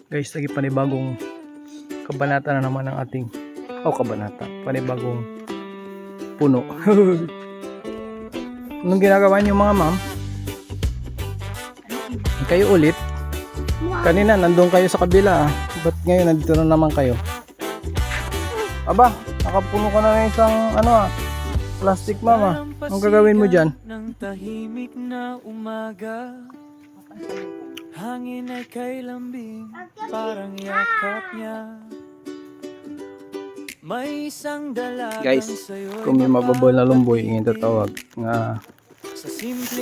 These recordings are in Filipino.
Guys, lagi panibagong kabanata na naman ang ating kabanata, panibagong puno. Anong ginagawa niyo mga ma'am? Kayo ulit? Kanina nandun kayo sa kabila, ba't ngayon nandito na naman kayo? Aba, nakapuno ka na ng isang plastic mama. Anong gagawin mo dyan? Ng tahimik na umaga, hangin ay kay lambing, parang yakap niya. May isang dalagang Guys, sa'yo'y kung may mababol na lumboy, yung tatawag nga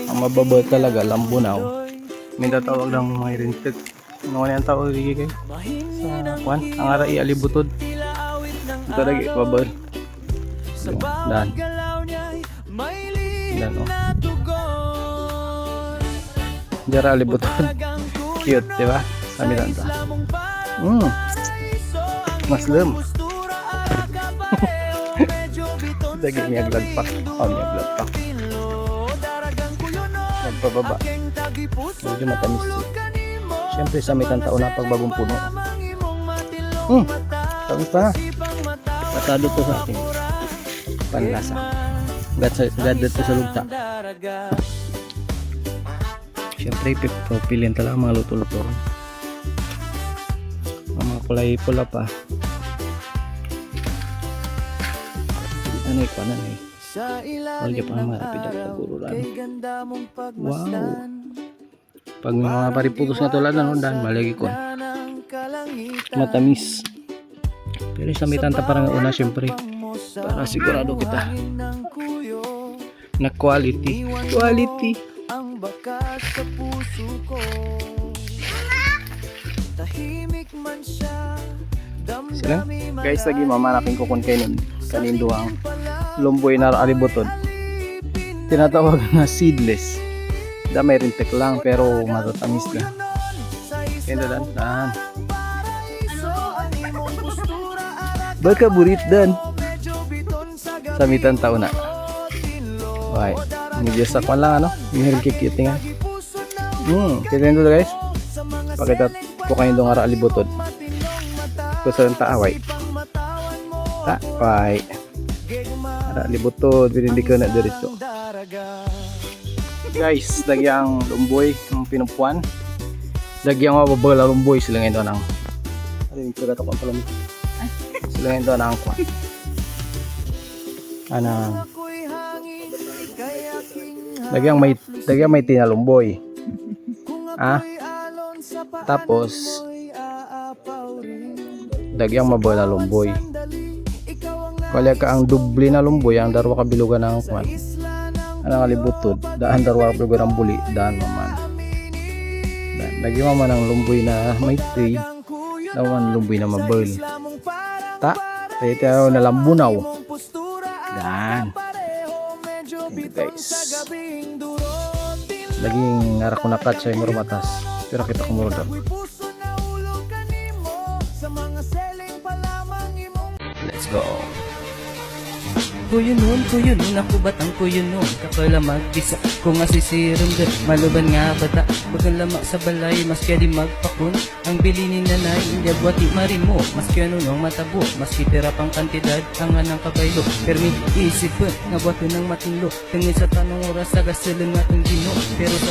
ang mababol talaga, lambunaw. May tatawag ng mga rintik. Ano yan tawag kayo? Sa kwan, ang aray alibutod. Ito lagi, babol. Dan. Dan o. Diyan alibutod. Cute, diba? Sabi tanta. Muslim. Lagi niya glagpak. Niya glagpak. Nagpababa. Medyo matamis. Siyempre sa may tantao na pagbagong puno. Tamis pa. Pasado to sa akin. Panlasa. Gad to sa lugta. Siyempre pipiliin talaga mga luto-luto. Ang mga kulay pula pa. Ano yung kanan eh. Wala pa ang marapid at pagurulan. Wow. Pag may mga pariputos na tulad na dan malagi ko. Matamis. Pero sa may tanta parang una siyempre. Para sigurado kita na quality. Quality. Ang bakas sa puso ko, tahimik man siya. Sila? Guys, lagi mamanakin ko kung kanindo ang lumboy na alibutod. Tinatawag na seedless. May rintek lang pero matatamis na. Kaya dan. Baka burit dan. Samitan taon na. Okay. Medyo sa kwan lang Meron kikit nga. Kita nyo guys. Pakita ko kayo doon nga alibutod. Ito sa taaway. Taaway. Alibutod. Hindi ko na diretso. Guys, lagi ang lumboy. Ang pinumpuan. Lagi ang mababal na lumboy. Sila ngayon doon ang sila ngayon doon ang kwan. Dagyang may tinalumboy. Tapos dagyang mabal na lumboy. Kaya ka ang dubli na lumboy, ang darwa kabilugan ng kwan. Anang alibutod, daan darwa kabilugan ng buli, daan maman. Dagyang maman ang lumboy na may tree, dawan lumboy na mabal. Ito na lambunaw. Dan. Guys, laging ngarak ko nakat sa imuro matas pero kita kumuro daw. Let's go. Kuyo nun, ako batang kuyo nun. Kapala magbisa, kung asisiram din. Maluban nga bata, huwag kang lamak sa balay. Mas kaya di magpakun, ang bili ni nanay. Hindi abwati marimo, mas kaya nunong matabo. Mas kitira pang kantidad, ang anang kabaylo. Permi isipin, nga buwato ng matinlo. Tungin sa tanong oras, sa gasilin nga itong gino. Pero sa